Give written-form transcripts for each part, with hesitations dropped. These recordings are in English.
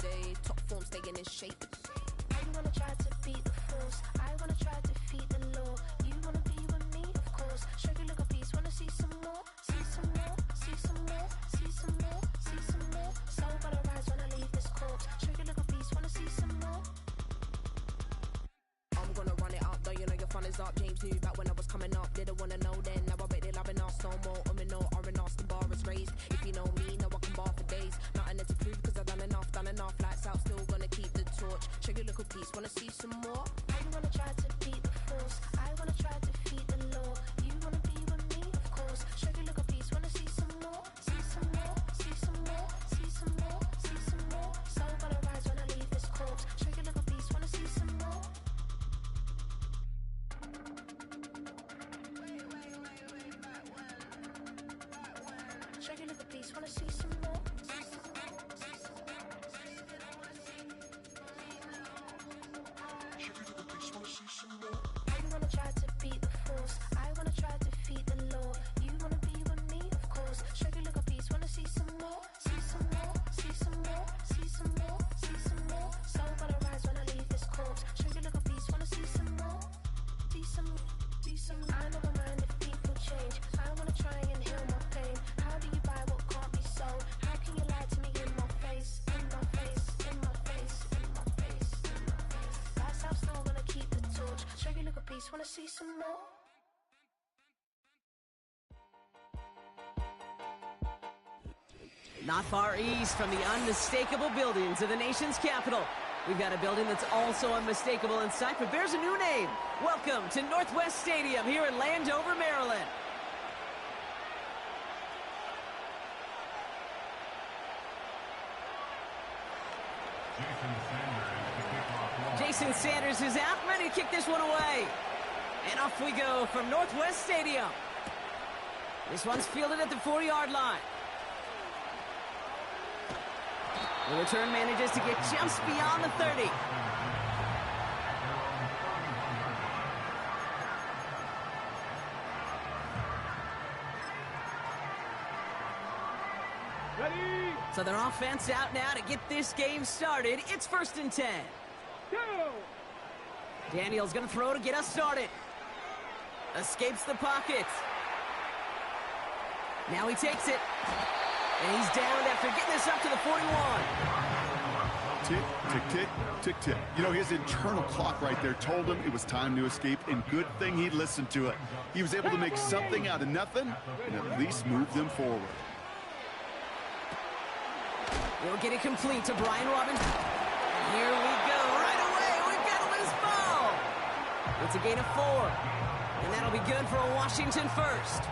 day. Top form staying in shape. You wanna try to beat the force, I wanna try to defeat the law. You wanna be with me, of course. Show you look a piece, wanna see some more, see some more, see some more, see some more, see some more. Soul gonna rise when I leave this corpse. Show you look a piece, wanna see some more. I'm gonna run it up, though you know your fun is up. James knew back when I was coming up, didn't wanna know then. Now I bet they loving us no more. No, R&R's the bar is raised. If you know me, now I can bar for days. Nothing left to prove, cause I've done enough. Lights out, still gonna keep the torch. Show you little piece, wanna see some more? You wanna try to beat the force, I wanna try to defeat the law. You wanna be with me, of course. Show you look a piece, wanna see some more, see some more, see some more, see some more, see some more. Soul gonna rise when I leave this corpse. Show you look a piece, wanna see some more. Show you look a piece, wanna see some more. You wanna try to beat the force, I wanna try to defeat the law. You wanna be with me, of course. Show you look a piece, wanna see some more, see some more, see some more, see some more, see some more. Soul gonna rise when I leave this corpse. Show you look a piece, wanna see some more, see some, see some. I never mind if people change. I wanna try and heal my pain. How do you buy what can't be sold? How can you lie to me in my face, in my face, in my face, in my face, in my face? That's how still gonna keep the torch. Show you look a piece, wanna see some more. Not far east from the unmistakable buildings of the nation's capital, we've got a building that's also unmistakable in sight, but bears a new name. Welcome to Northwest Stadium here in Landover, Maryland. Jason Sanders is out, ready to kick this one away. And off we go from Northwest Stadium. This one's fielded at the 4-yard line. The return manages to get just beyond the 30. Ready? So their offense out now to get this game started. It's 1st and 10. Go! Daniel's going to throw to get us started. Escapes the pocket. Now he takes it. And he's down after getting this up to the 41. Tick, tick, tick, tick, tick. You know, his internal clock right there told him it was time to escape, and good thing he listened to it. He was able to make something out of nothing and at least move them forward. We'll get it complete to Brian Robbins. Here we go. Right away, we've got a loose ball. It's a gain of 4. And that'll be good for a Washington first.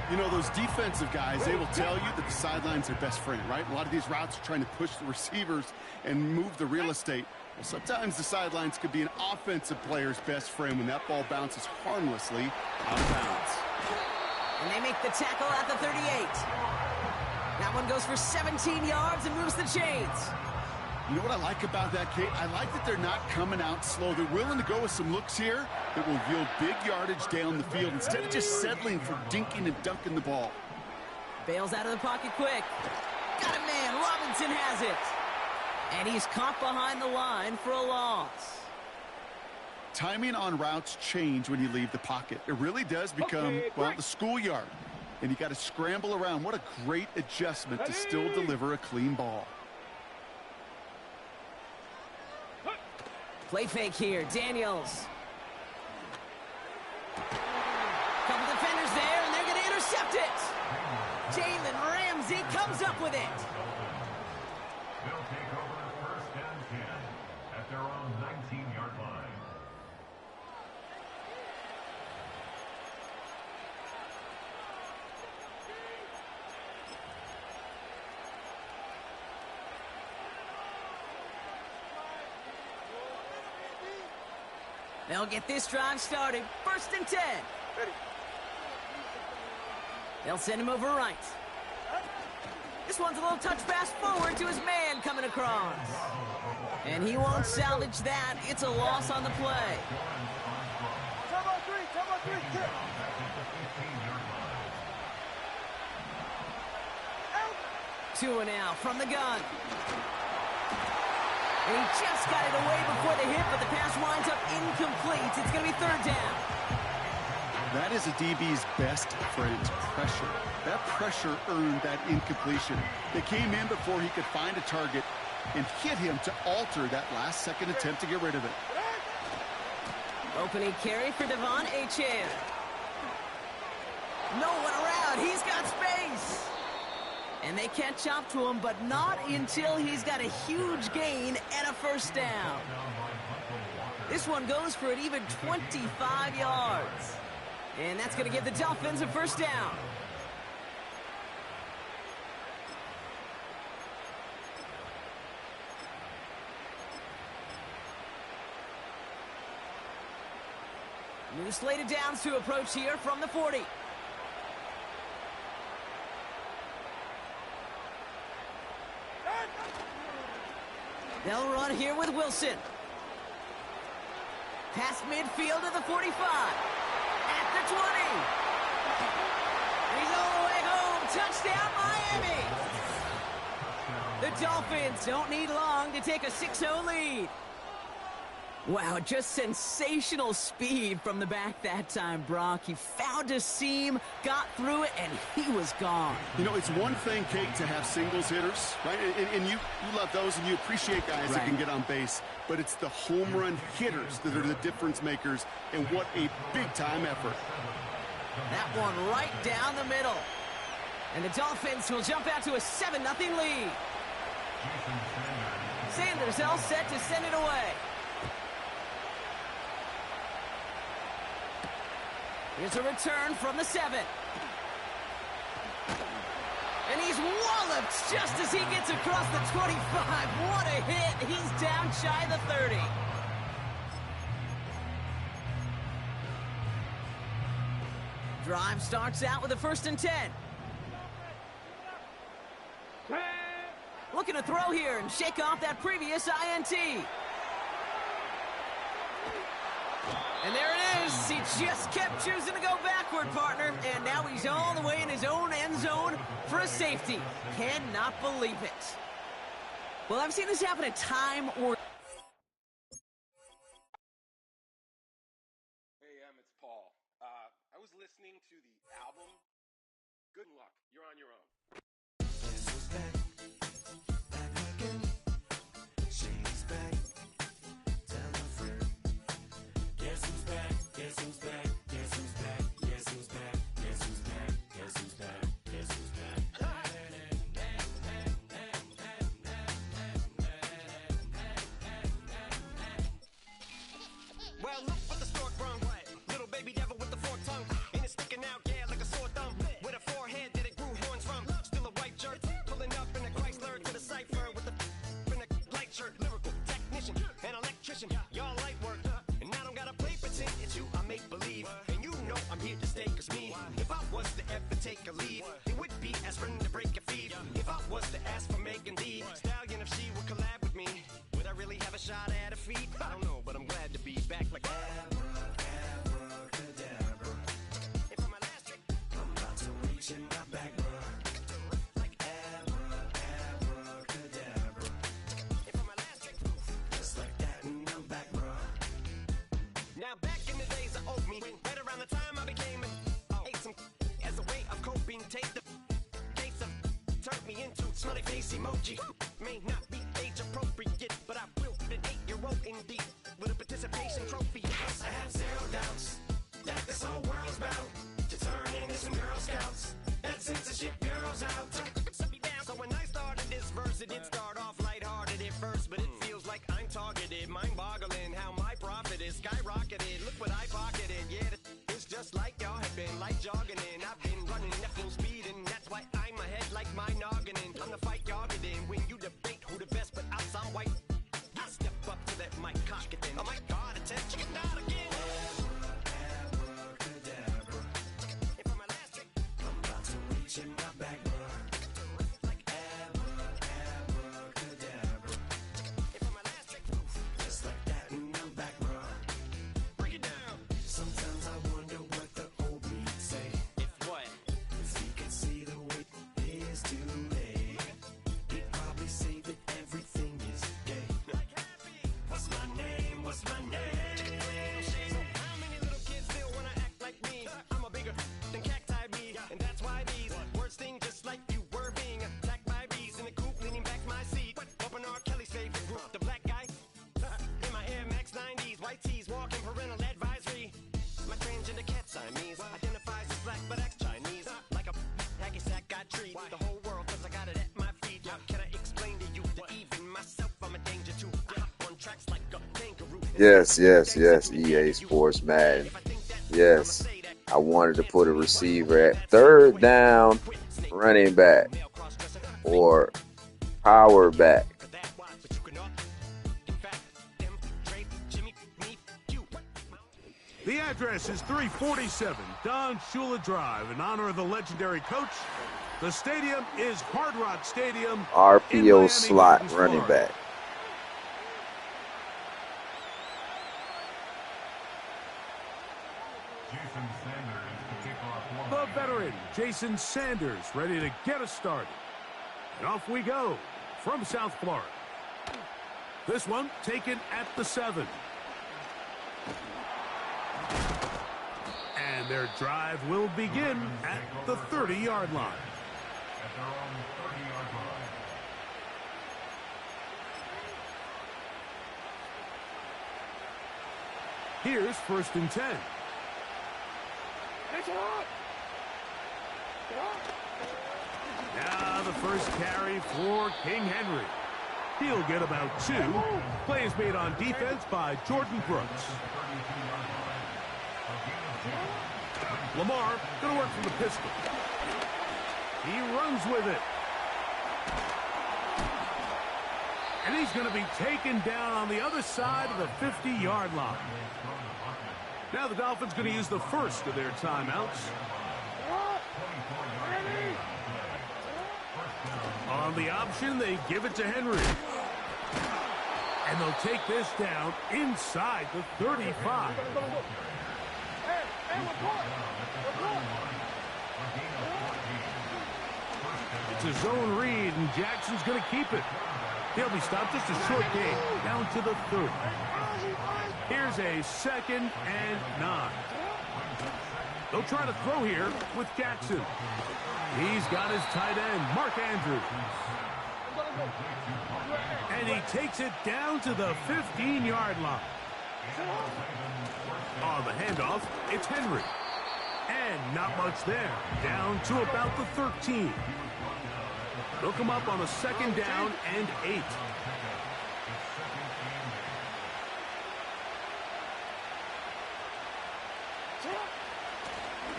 You know, those defensive guys, they will tell you that the sideline's their best friend, right? A lot of these routes are trying to push the receivers and move the real estate. Well, sometimes the sidelines could be an offensive player's best friend when that ball bounces harmlessly out of bounds. And they make the tackle at the 38. That one goes for 17 yards and moves the chains. You know what I like about that, Kate? I like that they're not coming out slow. They're willing to go with some looks here that will yield big yardage down the field instead of just settling for dinking and dunking the ball. Bails out of the pocket quick. Got a man. Robinson has it. And he's caught behind the line for a loss. Timing on routes change when you leave the pocket. It really does become, well, the schoolyard. And you got to scramble around. What a great adjustment to still deliver a clean ball. Play fake here, Daniels. Couple defenders there, and they're going to intercept it. Jalen Ramsey comes up with it. They'll take over 1st and 10 at their own 19-yard line. They'll get this drive started. 1st and 10. Ready. They'll send him over right. This one's a little touch pass forward to his man coming across. And he won't salvage that. It's a loss on the play. Come on, 3, kick. 2 now from the gun. And he just got it away before the hit, but the pass winds up incomplete. It's going to be third down. That is a DB's best friend, pressure. That pressure earned that incompletion. They came in before he could find a target and hit him to alter that last-second attempt to get rid of it. Opening carry for Devon Achane. No one around. He's got space. And they catch up to him, but not until he's got a huge gain and a first down. This one goes for an even 25 yards. And that's going to give the Dolphins a first down. New slated downs to approach here from the 40. They'll run here with Wilson. Past midfield to the 45. At the 20. He's all the way home. Touchdown, Miami. The Dolphins don't need long to take a 6-0 lead. Wow, just sensational speed from the back that time, Brock. He found a seam, got through it, and he was gone. You know, it's one thing, Kate, to have singles hitters, right? And you love those, and you appreciate guys that can get on base. But it's the home run hitters that are the difference makers, and what a big-time effort. That one right down the middle. And the Dolphins will jump out to a 7-0 lead. Sanders all set to send it away. Here's a return from the 7. And he's walloped just as he gets across the 25. What a hit. He's down shy of the 30. Drive starts out with a 1st and 10. Looking to throw here and shake off that previous INT. And there it is. He just kept choosing to go backward, partner. And now he's all the way in his own end zone for a safety. Cannot believe it. Well, I've seen this happen a time or... Hey, it's Paul. I was listening to the album. Good luck. You're on your own. Well, look what the stork brung. Little baby devil with the forked tongue. And it's sticking out, yeah, like a sore thumb. With a forehead that it grew horns from. Still a white jerk. Pulling up in a Chrysler to the cipher with a in a light shirt. Lyrical technician, an electrician. Y'all light work. And I don't gotta play pretend. It's you I make believe. And you know I'm here to stay, cause me. If I was to ever take a leave, it would be aspirin to break a feed. If I was to ask for Megan D Stallion, if she would collab with me, would I really have a shot at a feat? I don't know, but I'm glad to be back like abracadabra. And for my last trick, I'm about to reach in my back, bruh. Like abracadabra. And for my last trick, just like that, and I'm back, bruh. Now back in the days of old me, right around the time I became ate some as a way of coping. Take the case of turned me into smiley face emoji. May not be age appropriate, but I will fit an 8-year-old indeed with a participation trophy. I have zero doubts that this whole world's bound to turn into some Girl Scouts. That censorship girls out. So when I started this verse, it did start off lighthearted at first, but it feels like I'm targeted. Mind-boggling how my profit is skyrocketed. Look what I pocketed. Yeah, it's just like y'all have been like jogging in. I've been running at full speed, and that's why I'm ahead like my noggin. I'm the fight y'all get in when you debate who the best, but I'm some white. I step up to that mic, cock it in. Oh my God, attention, you not again. Abracadabra. And for my last trick, I'm about to reach in my bag, bruh. Like abracadabra. And for my last trick, just like that, and I'm back, bruh. Break it down. Sometimes I wonder what the old me say. If what? If he could see the way it is today. Yes, EA Sports Madden. Yes, I wanted to put a receiver at third down, running back, or power back. The address is 347 Don Shula Drive. In honor of the legendary coach, the stadium is Hard Rock Stadium. RPO slot running back. The veteran, Jason Sanders, ready to get us started. And off we go from South Florida. This one taken at the 7. And their drive will begin at the 30-yard line. Here's 1st and 10. Now the first carry for King Henry. He'll get about 2. Play is made on defense by Jordan Brooks. Lamar going to work from the pistol. He runs with it. And he's going to be taken down on the other side of the 50-yard line. Now the Dolphins going to use the first of their timeouts. On the option, they give it to Henry. And they'll take this down inside the 35. It's a zone read, and Jackson's going to keep it. He'll be stopped, just a short gain, down to the 30. Here's a 2nd and 9. They'll try to throw here with Jackson. He's got his tight end, Mark Andrews. And he takes it down to the 15-yard line. On the handoff, it's Henry. And not much there, down to about the 13. They'll come up on a 2nd down and 8.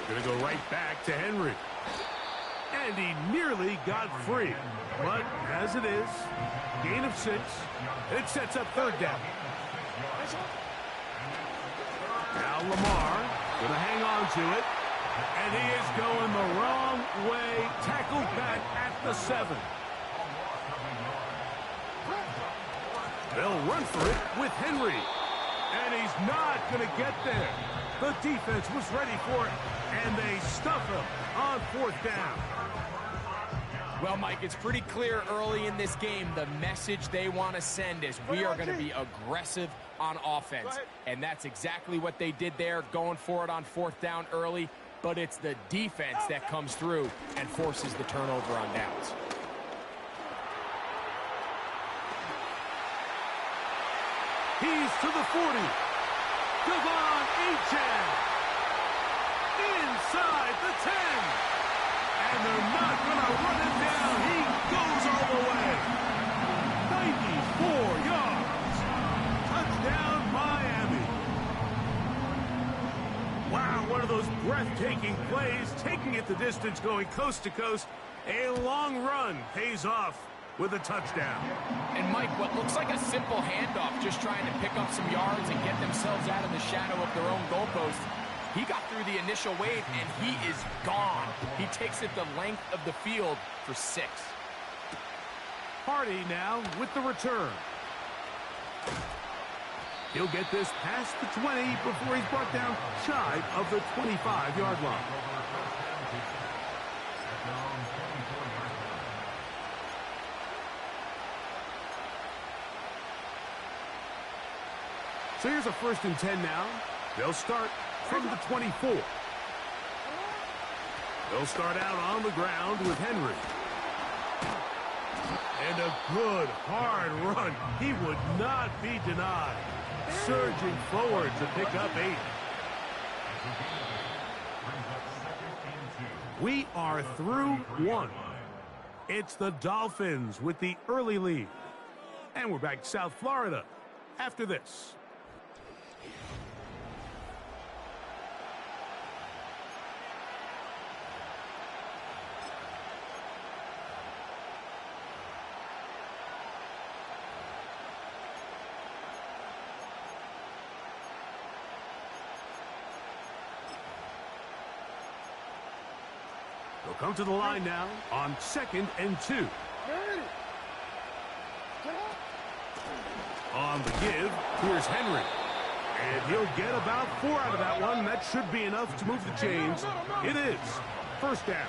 They're going to go right back to Henry. And he nearly got free. But as it is, gain of 6. It sets up 3rd down. Now Lamar going to hang on to it. And he is going the wrong way. Tackled back at the 7. They'll run for it with Henry. And he's not going to get there. The defense was ready for it. And they stuff him on 4th down. Well, Mike, it's pretty clear early in this game the message they want to send is we are going to be aggressive on offense. And that's exactly what they did there, going for it on 4th down early. But it's the defense that comes through and forces the turnover on downs. He's to the 40. Devon Achane. Inside the 10. And they're not going to run him down. He goes all the way. 94 yards. Touchdown, Miami. Wow, one of those breathtaking plays, taking it the distance, going coast to coast. A long run pays off with a touchdown. And Mike, what looks like a simple handoff, just trying to pick up some yards and get themselves out of the shadow of their own goalpost. He got through the initial wave, and he is gone. He takes it the length of the field for 6. Hardy now with the return. He'll get this past the 20 before he's brought down shy of the 25-yard line. So here's a 1st and 10 now. They'll start from the 24. They'll start out on the ground with Henry. And a good, hard run. He would not be denied. Surging forward to pick up 8. We are through 1. It's the Dolphins with the early lead. And we're back to South Florida after this. They'll come to the line now on 2nd and 2. On the give, here's Henry. And he'll get about 4 out of that one. That should be enough to move the chains. It is. First down.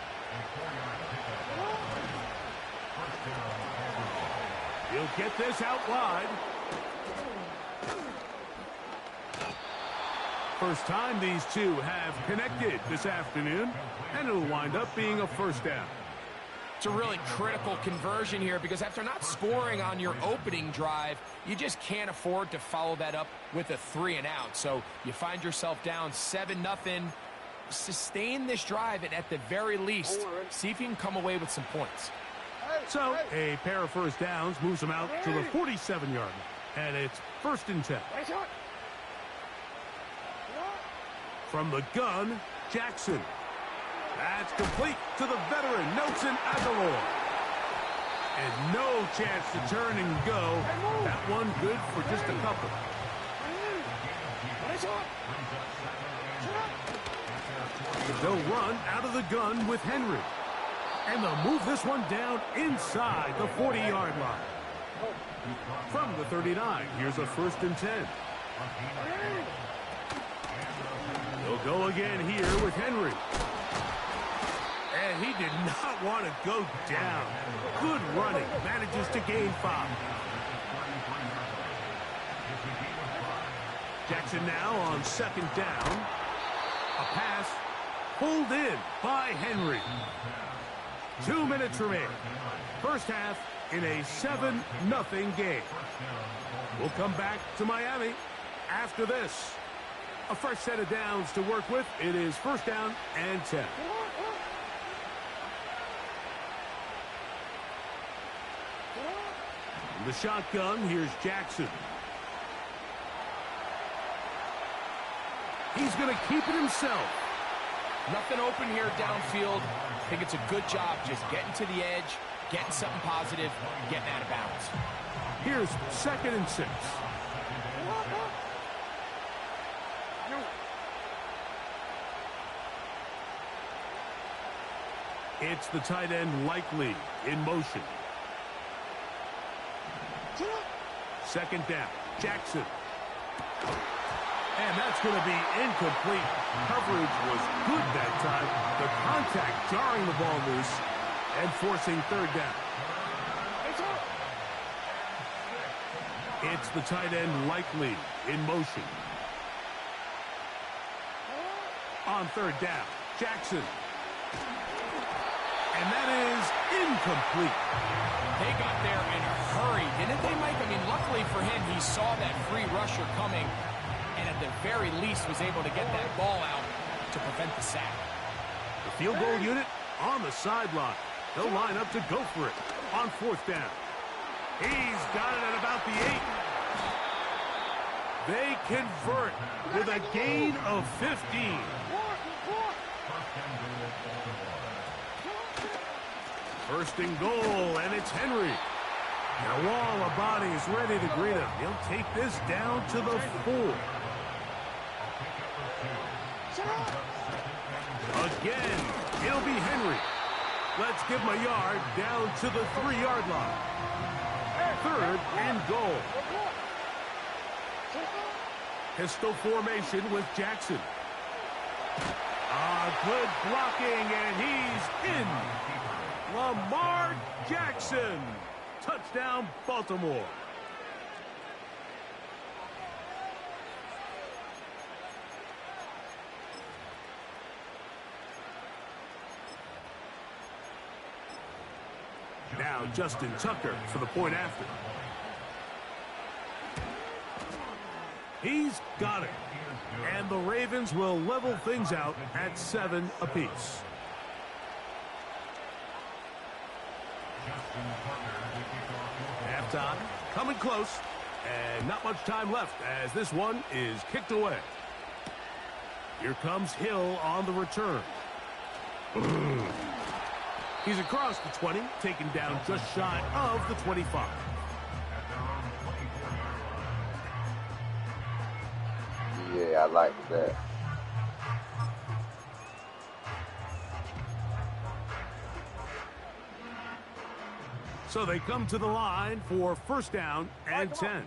He'll get this out wide. First time these two have connected this afternoon, and it'll wind up being a first down. It's a really critical conversion here because after not scoring on your opening drive, you just can't afford to follow that up with a 3 and out. So you find yourself down 7-0. Sustain this drive, and at the very least, see if you can come away with some points. So a pair of first downs moves them out to the 47-yard line, and it's 1st and 10. From the gun, Jackson. That's complete to the veteran, Nelson Aguilar. And no chance to turn and go. That one good for just a couple. They'll run out of the gun with Henry. And they'll move this one down inside the 40-yard line. From the 39, here's a 1st and 10. They'll go again here with Henry. And he did not want to go down. Good running. Manages to gain 5. Jackson now on 2nd down. A pass pulled in by Henry. 2 minutes remain. First half in a 7-0 game. We'll come back to Miami after this. A fresh set of downs to work with. It is 1st down and 10. From the shotgun, here's Jackson. He's going to keep it himself. Nothing open here downfield. I think it's a good job just getting to the edge, getting something positive, getting out of bounds. Here's 2nd and 6. It's the tight end Likely in motion. 2nd down, Jackson. And that's going to be incomplete. Coverage was good that time. The contact jarring the ball loose and forcing 3rd down. It's the tight end Likely in motion. On 3rd down, Jackson. And that is incomplete. They got there in a hurry, didn't they, Mike? I mean, luckily for him, he saw that free rusher coming, and at the very least was able to get that ball out to prevent the sack. The field goal unit on the sideline. They'll line up to go for it on 4th down. He's got it at about the 8. They convert with a gain of 15. First and goal, and it's Henry. And a wall of bodies ready to greet him. He'll take this down to the 4. Again, it'll be Henry. Let's give him a yard down to the 3-yard line. 3rd and goal. Pistol formation with Jackson. Good blocking, and he's in. Lamar Jackson. Touchdown, Baltimore. Now Justin Tucker for the point after. He's got it. And the Ravens will level things out at 7 apiece. Halftime, coming close. And not much time left as this one is kicked away. Here comes Hill on the return. He's across the 20, taken down just shy of the 25. Yeah, I like that. So they come to the line for first down and 10.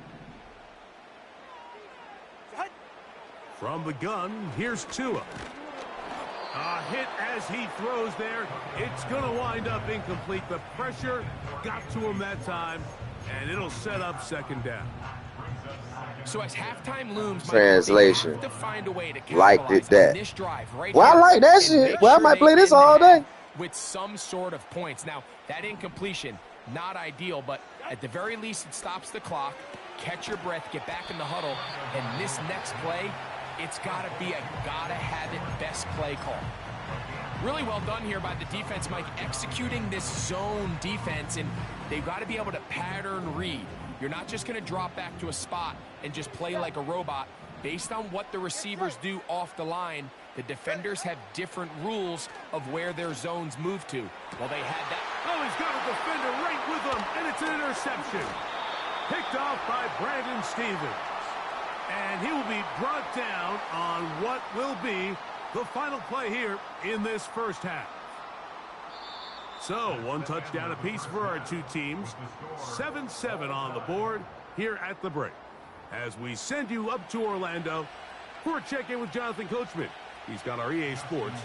From the gun, here's Tua. A hit as he throws there. It's going to wind up incomplete. The pressure got to him that time, and it'll set up second down. So as halftime looms, Translation. have to find a way to Liked it that. this drive right Well, I here like that and shit. make Well, I sure might they play this end all the half day. with some sort of points. Now, that incompletion, not ideal, but at the very least, it stops the clock. Catch your breath, get back in the huddle, and this next play, it's got to be a gotta-have-it best play call. Really well done here by the defense, Mike, executing this zone defense, and they've got to be able to pattern read. You're not just going to drop back to a spot and just play like a robot. Based on what the receivers do off the line, the defenders have different rules of where their zones move to. Well, they had that. Oh, he's got a defender right with him, and it's an interception. Picked off by Brandon Stevens. And he will be brought down on what will be the final play here in this first half. So, one touchdown apiece for our two teams. 7-7 on the board here at the break. As we send you up to Orlando for a check-in with Jonathan Coachman. He's got our EA Sports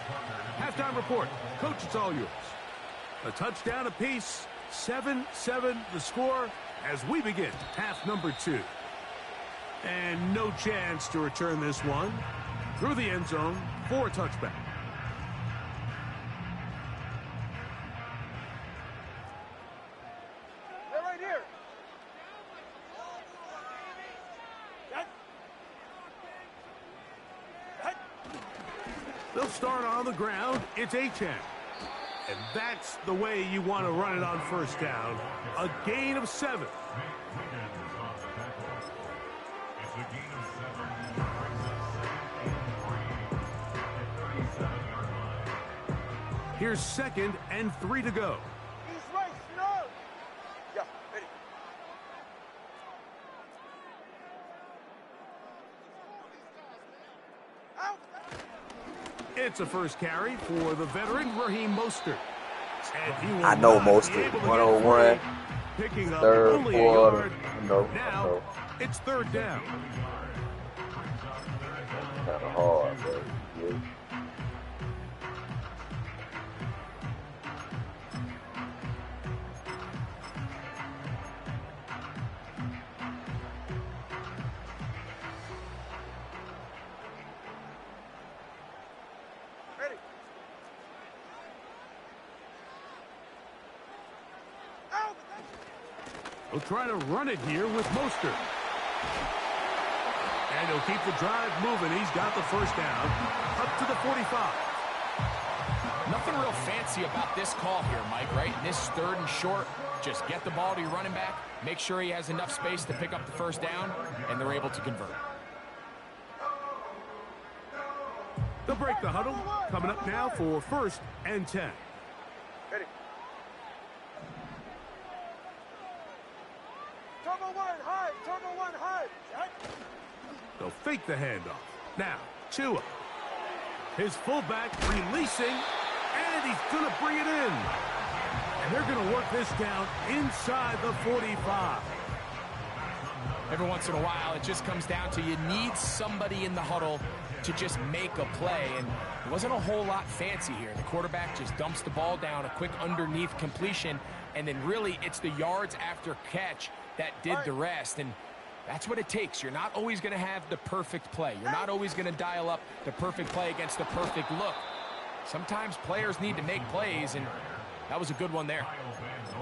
halftime report. Coach, it's all yours. A touchdown apiece, 7-7 the score as we begin half number 2. And no chance to return this one through the end zone for a touchback. They're right here. They'll start on the ground. It's Achane. And that's the way you want to run it on first down. A gain of 7. Here's 2nd and 3 to go. He's right, snug. Yeah, ready. Out. It's a first carry for the veteran Raheem Mostert. And he will I know not be Mostert. able to get 101. free, picking up Third only a quarter. yard. No. Now it's third down. Kind of hard, but yeah. Ready. Out. We'll try to run it here with Mostert. And he'll keep the drive moving. He's got the first down up to the 45. Nothing real fancy about this call here, Mike, right? In this 3rd and short, just get the ball to your running back, make sure he has enough space to pick up the first down, and they're able to convert. They'll break the huddle. Coming up now for 1st and 10. Ready. Turbo 1 high. Turbo 1 high. They'll fake the handoff. Now, Tua. His fullback releasing, and he's going to bring it in. And they're going to work this down inside the 45. Every once in a while, it just comes down to you need somebody in the huddle to just make a play, and it wasn't a whole lot fancy here. The quarterback just dumps the ball down, a quick underneath completion, and then really it's the yards after catch that did the rest, and that's what it takes. You're not always going to have the perfect play. You're not always going to dial up the perfect play against the perfect look. Sometimes players need to make plays, and that was a good one there.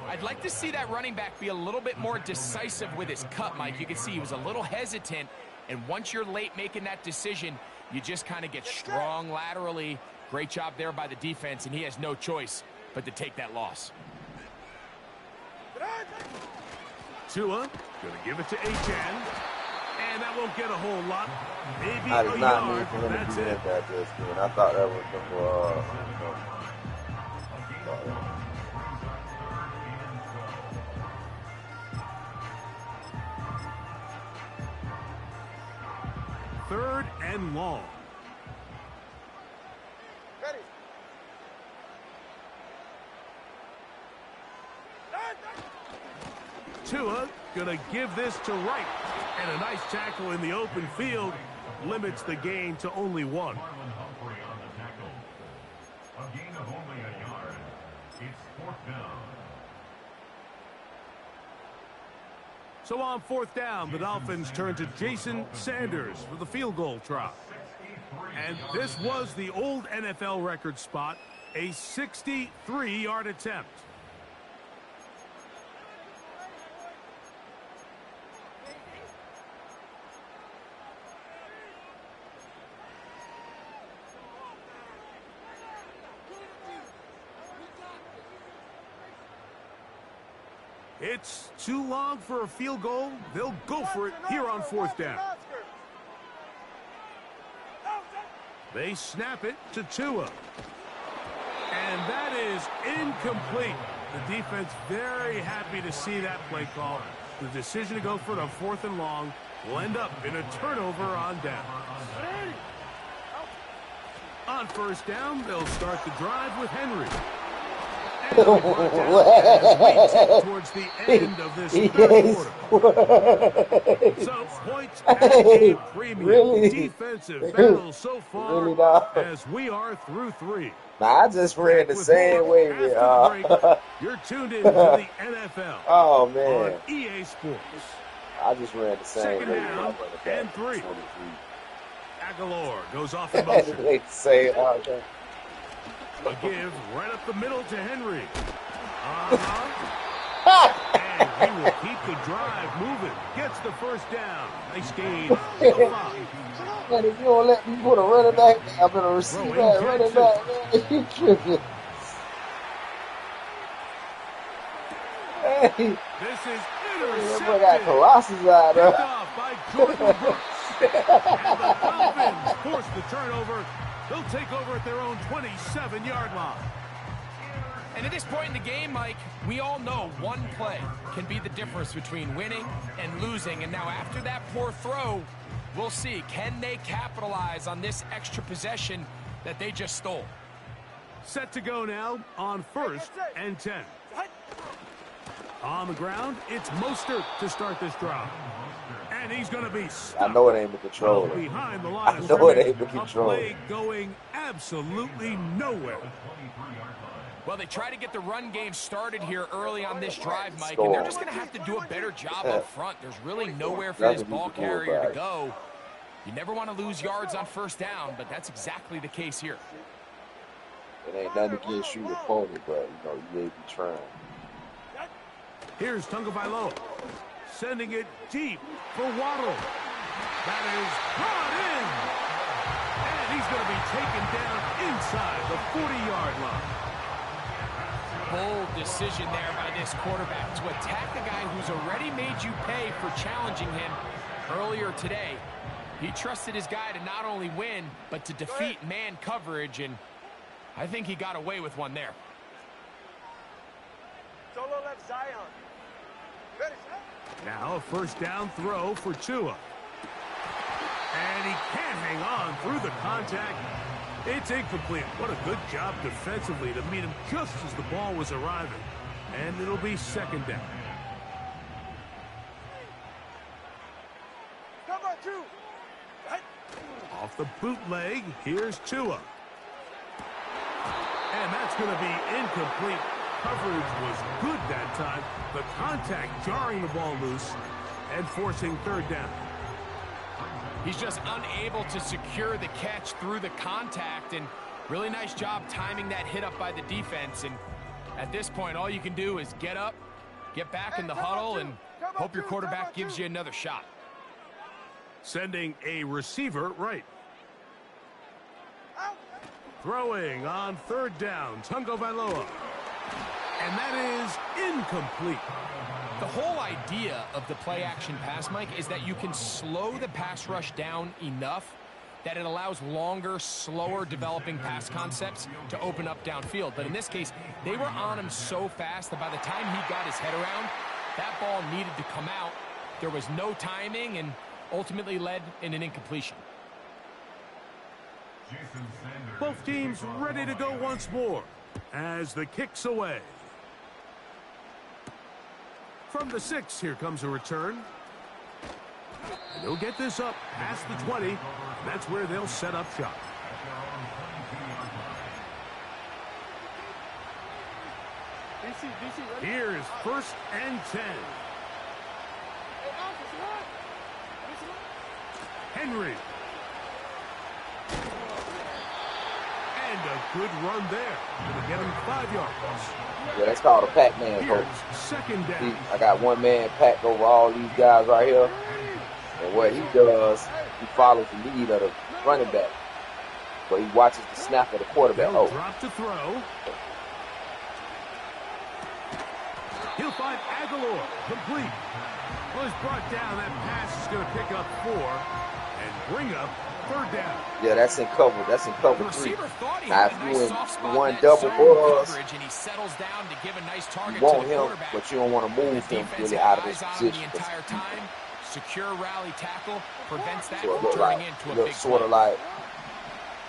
I'd like to see that running back be a little bit more decisive with his cut, Mike. You can see he was a little hesitant, and once you're late making that decision, you just kind of get strong laterally. Great job there by the defense, and he has no choice but to take that loss. Tua Going to give it to Achan. And that won't get a whole lot. Maybe I a did not yard. need for him to That's be in it. that this game. I thought that was Third and long. Ready. Tua gonna give this to Wright. And a nice tackle in the open field limits the gain to only one. Marlon Humphrey on the tackle. A gain of only a yard. It's 4th down. So on 4th down, the Dolphins turn to Jason Sanders for the field goal try. And this was the old NFL record spot, a 63-yard attempt. It's too long for a field goal. They'll go for it here on 4th down. They snap it to Tua. And that is incomplete. The defense very happy to see that play call. The decision to go for it on 4th and long will end up in a turnover on down. On 1st down, they'll start the drive with Henry. Towards the end of this third quarter. So points at a premium. Defensive battle so far as we are through 3. Nah, I just ran the same way. You're tuned in to the NFL. Oh man. On EA Sports. I just ran the same way. Down and 3. Aguilar goes off in motion. They say, okay. A give right up the middle to Henry. And he will keep the drive moving. Gets the 1st down. Nice gain. Man, if you don't let me put a running back, I'm going to receive that running back. Man, you tripping. Hey. This is intercepted. Boy got Colossus out there. Picked off by Jordan Brooks. And the Dolphins force the turnover. They'll take over at their own 27-yard line. And at this point in the game, Mike, we all know one play can be the difference between winning and losing. And now after that poor throw, we'll see. Can they capitalize on this extra possession that they just stole? Set to go now on 1st and 10. On the ground, it's Mostert to start this drive. And he's going to be stopped. I know it ain't the controller. Behind the line I know it ain't the a controller. play going absolutely nowhere. Well, they try to get the run game started here early on this drive, Mike, and they're just going to have to do a better job up front. There's really nowhere for this ball carrier to go. You never want to lose yards on 1st down, but that's exactly the case here. It ain't nothing against you opponent, but you may be trying. Here's Tagovailoa sending it deep for Waddle. That is brought in. And he's going to be taken down inside the 40-yard line. Bold decision there by this quarterback to attack a guy who's already made you pay for challenging him earlier today. He trusted his guy to not only win, but to defeat man coverage, and I think he got away with one there. Solo left Zion. Ready, now a 1st down throw for Tua. And he can't hang on through the contact. It's incomplete. What a good job defensively to meet him just as the ball was arriving. And it'll be 2nd down. Cover 2. Off the bootleg, here's Tua. And that's going to be incomplete. Coverage was good that time. The contact jarring the ball loose and forcing 3rd down. He's just unable to secure the catch through the contact, and really nice job timing that hit up by the defense. And at this point, all you can do is get up, get back in the huddle, and hope your quarterback gives you another shot. Sending a receiver right. Throwing on 3rd down, Tagovailoa. And that is incomplete. The whole idea of the play-action pass, Mike, is that you can slow the pass rush down enough that it allows longer, slower developing pass concepts to open up downfield. But in this case, they were on him so fast that by the time he got his head around, that ball needed to come out. There was no timing and ultimately led in an incompletion. Both teams ready to go once more as the kick's away. From the 6, here comes a return. And they'll get this up past the 20. And that's where they'll set up shop. Here's 1st and 10. Henry. And a good run there. Gonna get him 5 yards. Yeah, that's called a Pac-Man, coach. Second down. I got one man packed over all these guys right here. And what he does, he follows the lead of the running back. But he watches the snap of the quarterback. They'll drop to throw. He'll find Aguilar. Complete. Well, he's brought down. That pass is going to pick up 4 and bring up 3rd down. Yeah, that's in cover. That's in cover 3. Now, if you in one double buzz, and he settles down to give a nice target you want to the him, quarterback. but you don't want to move him really out of his position. The entire time, secure rally tackle prevents that So from turning into a big sort of play. like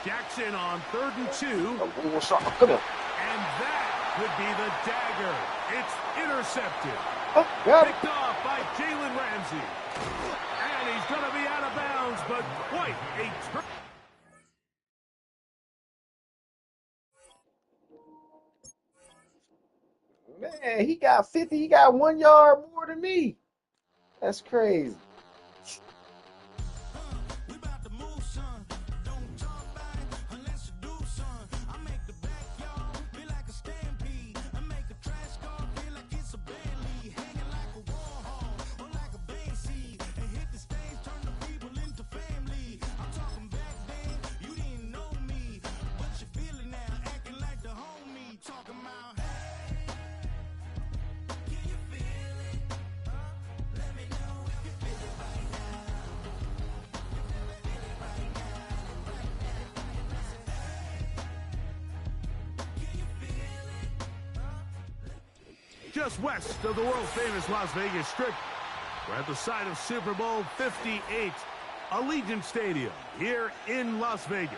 Jackson on 3rd and 2. Come here. And that could be the dagger. It's intercepted. Got it. Picked off by Jalen Ramsey. And he's going to be out of bounds, but quite a turn. Man, he got 50. He got 1 yard more than me. That's crazy. Just west of the world-famous Las Vegas Strip, we're at the site of Super Bowl 58, Allegiant Stadium, here in Las Vegas.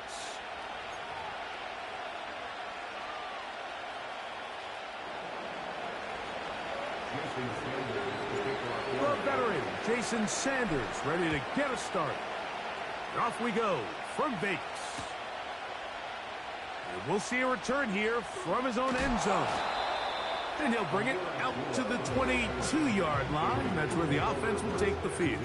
The veteran, Jason Sanders, ready to get us started. And off we go from Vegas. And we'll see a return here from his own end zone. And he'll bring it out to the 22-yard line. That's where the offense will take the field.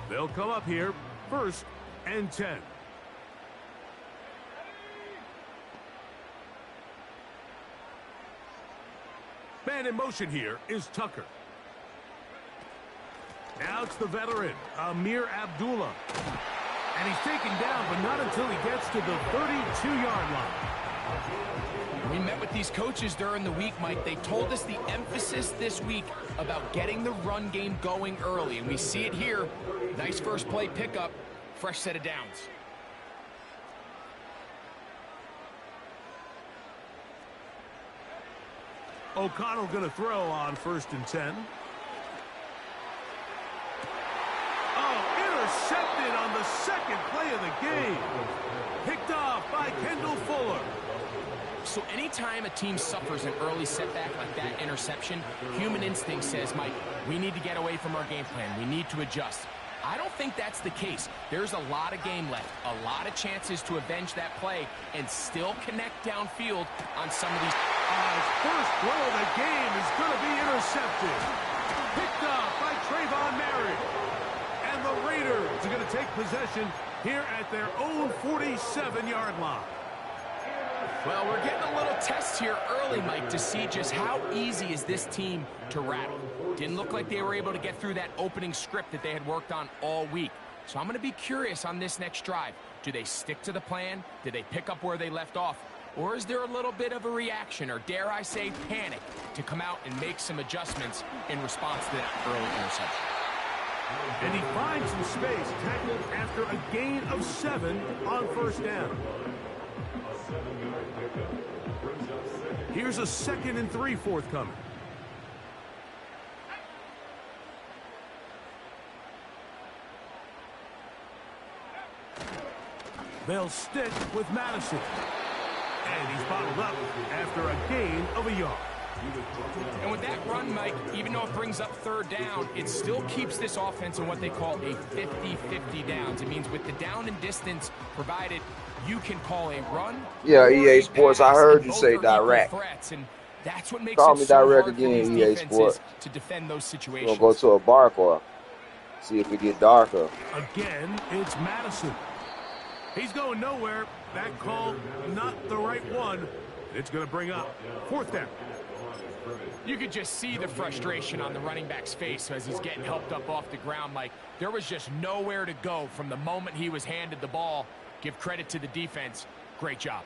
They'll come up here, 1st and 10. Man in motion here is Tucker. Now it's the veteran, Amir Abdullah. And he's taken down, but not until he gets to the 32-yard line. We met with these coaches during the week, Mike. They told us the emphasis this week about getting the run game going early, and we see it here. Nice first play pickup, fresh set of downs. O'Connell going to throw on 1st and 10. Intercepted on the 2nd play of the game. Picked off by Kendall Fuller. So anytime a team suffers an early setback like that interception, human instinct says, Mike, we need to get away from our game plan. We need to adjust. I don't think that's the case. There's a lot of game left, a lot of chances to avenge that play and still connect downfield on some of these. His first throw of the game is going to be intercepted. Picked off by Trayvon Merritt. And the Raiders are going to take possession here at their own 47-yard line. Well, we're getting a little test here early, Mike, to see just how easy is this team to rattle. Didn't look like they were able to get through that opening script that they had worked on all week. So I'm going to be curious on this next drive. Do they stick to the plan? Do they pick up where they left off? Or is there a little bit of a reaction, or dare I say panic, to come out and make some adjustments in response to that early interception? And he finds some space, tackled after a gain of 7 on first down. Here's a 2nd and 3 forthcoming. They'll stick with Madison. And he's bottled up after a gain of a yard. And with that run, Mike, even though it brings up 3rd down, it still keeps this offense in what they call a 50-50 downs. It means with the down and distance provided, you can call a run. Yeah, EA Sports, I heard you say direct. Threats, and that's what makes Call it me so direct hard again, for these EA defenses Sports. to defend those We're situations. going to go to a bark or see if it get darker. Again, it's Madison. He's going nowhere. That call, not the right one. It's going to bring up 4th down. You could just see the frustration on the running back's face as he's getting helped up off the ground. Mike, there was just nowhere to go from the moment he was handed the ball. Give credit to the defense. Great job.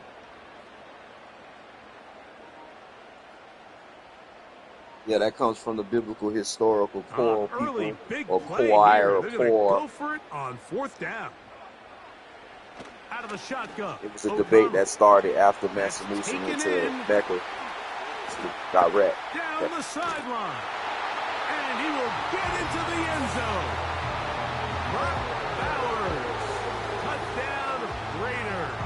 Yeah, that comes from the biblical historical poor Early, people, big or play choir, here. or They're gonna poor. go for it on 4th down. Out of the shotgun. It was a debate that started after Massanutten went to Mecca. Direct. Down the sideline. And he will get into the end zone. Mark Bowers. Touchdown Raiders.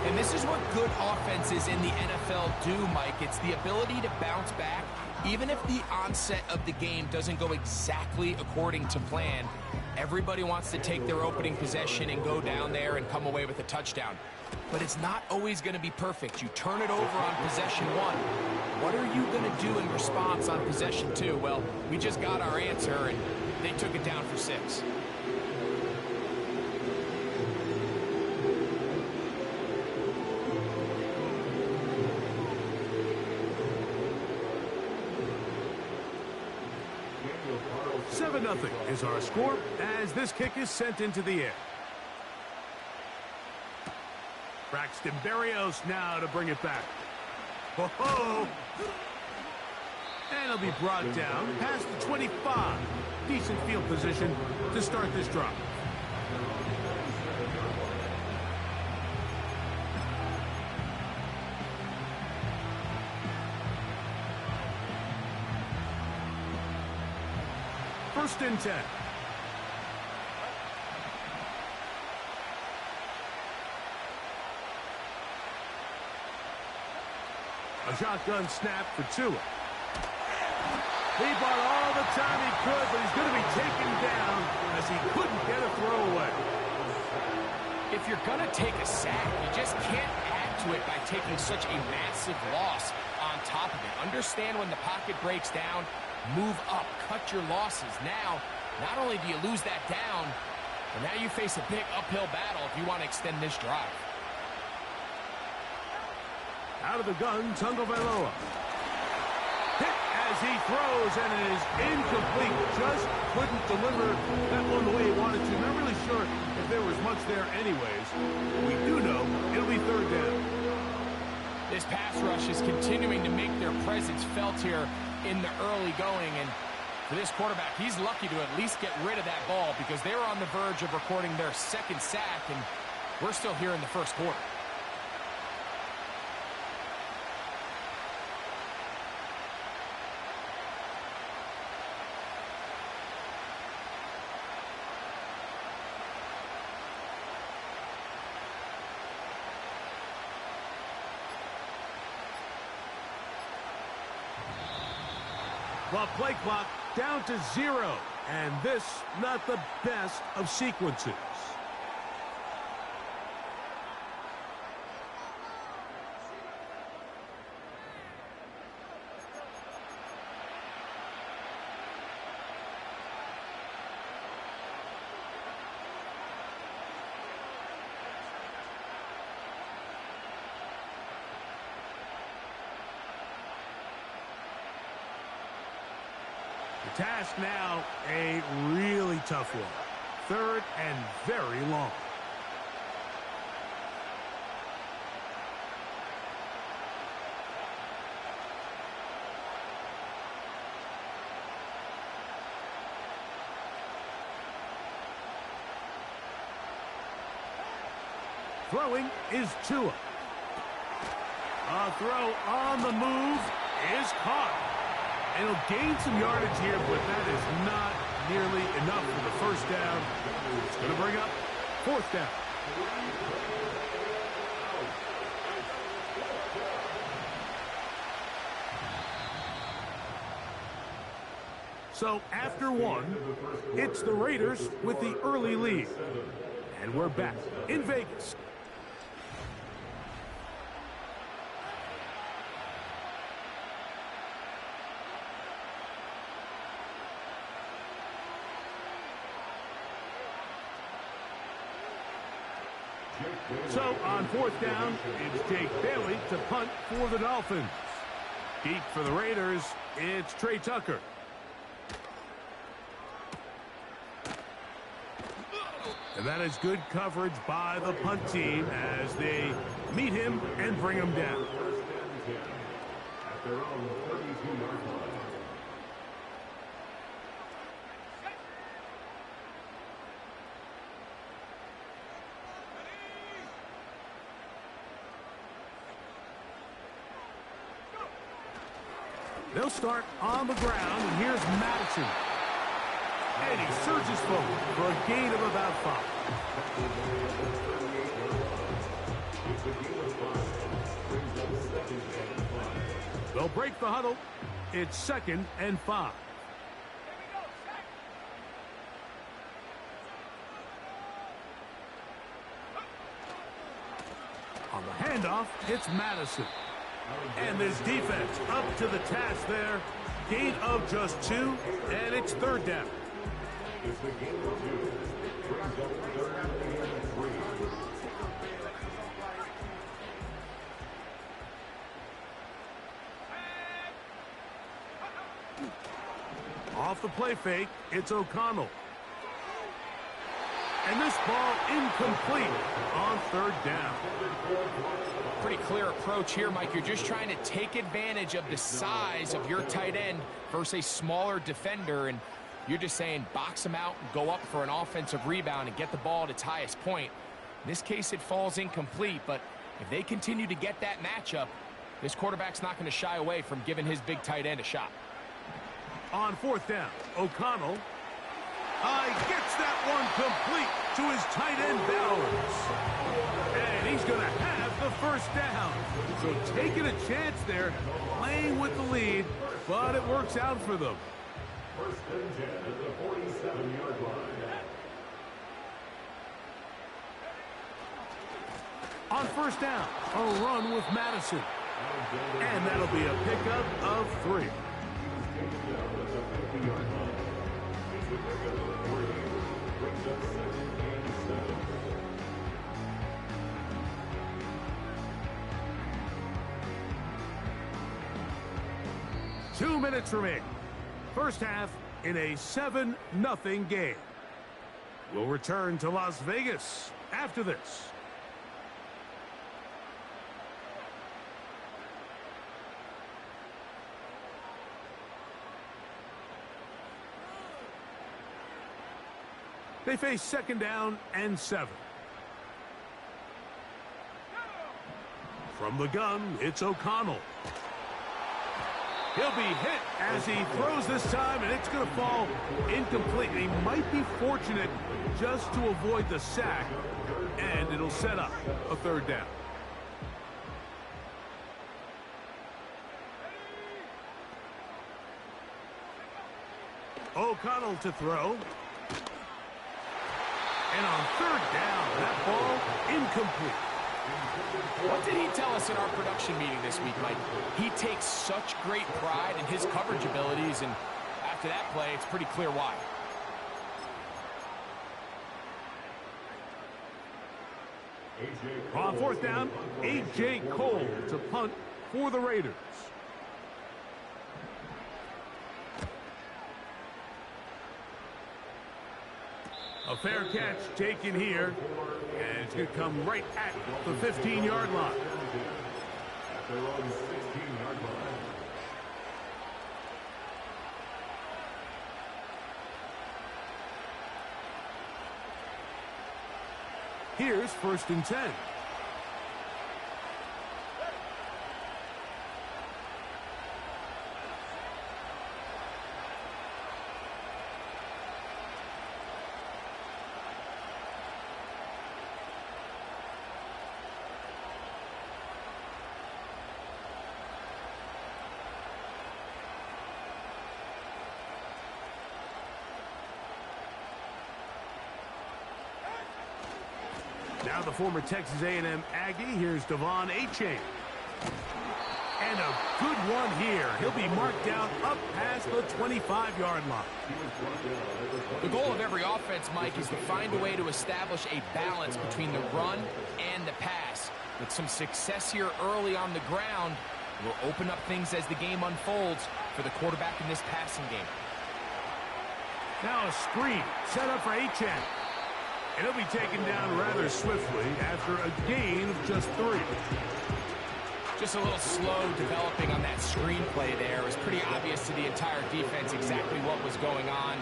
And this is what good offenses in the NFL do, Mike. It's the ability to bounce back, even if the onset of the game doesn't go exactly according to plan. Everybody wants to take their opening possession and go down there and come away with a touchdown. But it's not always going to be perfect. You turn it over on possession 1. What are you going to do in response on possession 2? Well, we just got our answer, and they took it down for 6. Nothing is our score as this kick is sent into the air. Braxton Berrios now to bring it back. Oh, and it'll be brought down past the 25. Decent field position to start this drive. First and 10. A shotgun snap for Tua. He bought all the time he could, but he's going to be taken down as he couldn't get a throwaway. If you're going to take a sack, you just can't add to it by taking such a massive loss on top of it. Understand when the pocket breaks down, move up, cut your losses. Now, not only do you lose that down, but now you face a big uphill battle if you want to extend this drive. Out of the gun, Tagovailoa. Hit as he throws, and it is incomplete. Just couldn't deliver that one the way he wanted to. Not really sure if there was much there anyways. We do know it'll be 3rd down. This pass rush is continuing to make their presence felt here in the early going, and for this quarterback, he's lucky to at least get rid of that ball because they were on the verge of recording their 2nd sack, and we're still here in the 1st quarter. Well, play clock down to 0. And this, not the best of sequences. The task now, a really tough one. third and very long. Throwing is Tua. A throw on the move is caught. And he'll gain some yardage here, but that is not nearly enough for the first down. It's going to bring up fourth down. So after one, it's the Raiders with the early lead. And we're back in Vegas. So on fourth down, it's Jake Bailey to punt for the Dolphins. Deep for the Raiders, it's Trey Tucker. And that is good coverage by the punt team as they meet him and bring him down. At their own 32-yard line. They'll start on the ground, and here's Madison. And he surges forward for a gain of about 5. They'll break the huddle. It's 2nd and 5. On the handoff, it's Madison. And this defense up to the task there. Gain of just 2, and it's 3rd down. Off the play fake, it's O'Connell. And this ball incomplete on 3rd down. Pretty clear approach here, Mike. You're just trying to take advantage of the size of your tight end versus a smaller defender, and you're just saying box him out and go up for an offensive rebound and get the ball at its highest point. In this case, it falls incomplete, but if they continue to get that matchup, this quarterback's not going to shy away from giving his big tight end a shot. On 4th down, O'Connell gets that one complete to his tight end Bowers. And he's going to have the first down. So taking a chance there, playing with the lead, but it works out for them. 1st and 10 at the 47-yard line. On 1st down, a run with Madison. And that'll be a pickup of 3. 2 minutes remaining. First half in a 7-0 game. We'll return to Las Vegas after this. They face 2nd down and 7. From the gun, it's O'Connell. He'll be hit as he throws this time, and it's going to fall incomplete. He might be fortunate just to avoid the sack, and it'll set up a 3rd down. O'Connell to throw. And on 3rd down, that ball incomplete. What did he tell us in our production meeting this week, Mike? He takes such great pride in his coverage abilities, and after that play, it's pretty clear why. On 4th down, A.J. Cole to punt for the Raiders. A fair catch taken here, and it's going to come right at the 15-yard line. At their own 16-yard line. Here's 1st and 10. Now the former Texas A&M Aggie. Here's Devon Achane. And a good one here. He'll be marked down up past the 25-yard line. The goal of every offense, Mike, is to find a way to establish a balance between the run and the pass. With some success here early on the ground, will open up things as the game unfolds for the quarterback in this passing game. Now a screen set up for Achane. And he'll be taken down rather swiftly after a gain of just 3. Just a little slow developing on that screenplay there. It was pretty obvious to the entire defense exactly what was going on.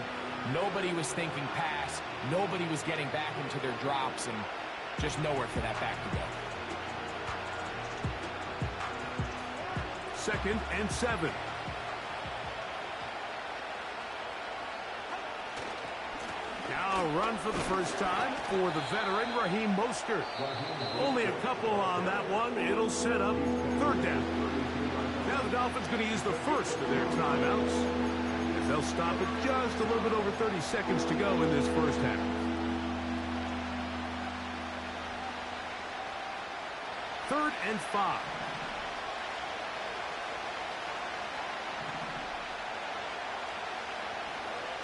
Nobody was thinking pass. Nobody was getting back into their drops, and just nowhere for that back to go. 2nd and 7. Now a run for the first time for the veteran Raheem Mostert. Only a couple on that one. It'll set up 3rd down. Now the Dolphins going to use the first of their timeouts, as they'll stop it just a little bit over 30 seconds to go in this first half. Third and 5.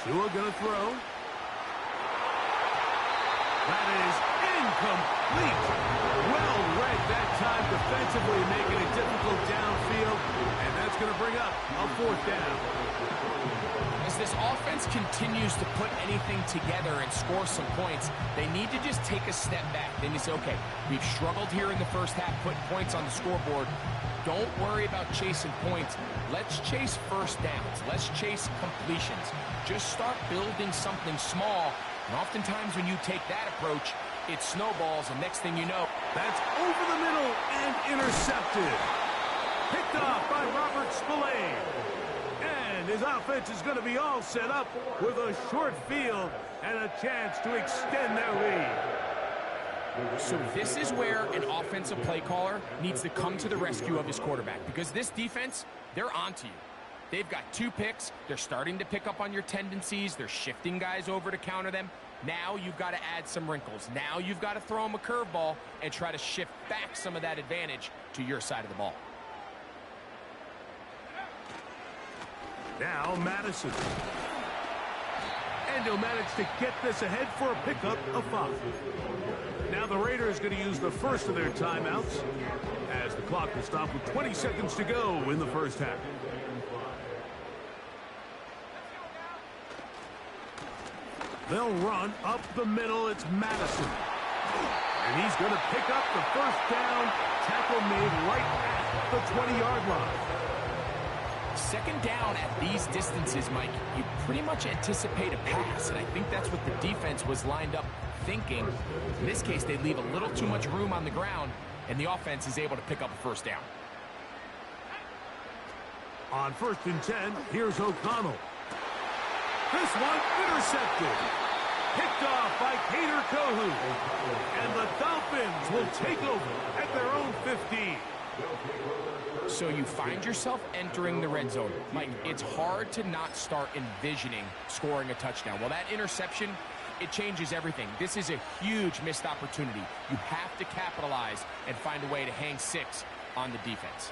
Tua going to throw. That is incomplete. Well read that time defensively, making it difficult downfield. And that's going to bring up a 4th down. As this offense continues to put anything together and score some points, they need to just take a step back. They need to say, okay, we've struggled here in the first half, putting points on the scoreboard. Don't worry about chasing points. Let's chase first downs. Let's chase completions. Just start building something small. And oftentimes when you take that approach, it snowballs, and next thing you know, that's over the middle and intercepted. Picked off by Robert Spillane. And his offense is going to be all set up with a short field and a chance to extend their lead. So this is where an offensive play caller needs to come to the rescue of his quarterback, because this defense, they're onto you. They've got 2 picks. They're starting to pick up on your tendencies. They're shifting guys over to counter them. Now you've got to add some wrinkles. Now you've got to throw them a curveball and try to shift back some of that advantage to your side of the ball. Now Madison. And he'll manage to get this ahead for a pickup of 5. Now the Raiders going to use the first of their timeouts, as the clock will stop with 20 seconds to go in the first half. They'll run up the middle. It's Madison. And he's going to pick up the first down. Tackle made right at the 20-yard line. 2nd down at these distances, Mike, you pretty much anticipate a pass, and I think that's what the defense was lined up thinking. In this case, they leave a little too much room on the ground, and the offense is able to pick up a first down. On 1st and 10, here's O'Connell. This one intercepted. Picked off by Kader Kohou. And the Dolphins will take over at their own 15. So you find yourself entering the red zone. Mike, it's hard to not start envisioning scoring a touchdown. Well, that interception, it changes everything. This is a huge missed opportunity. You have to capitalize and find a way to hang 6 on the defense.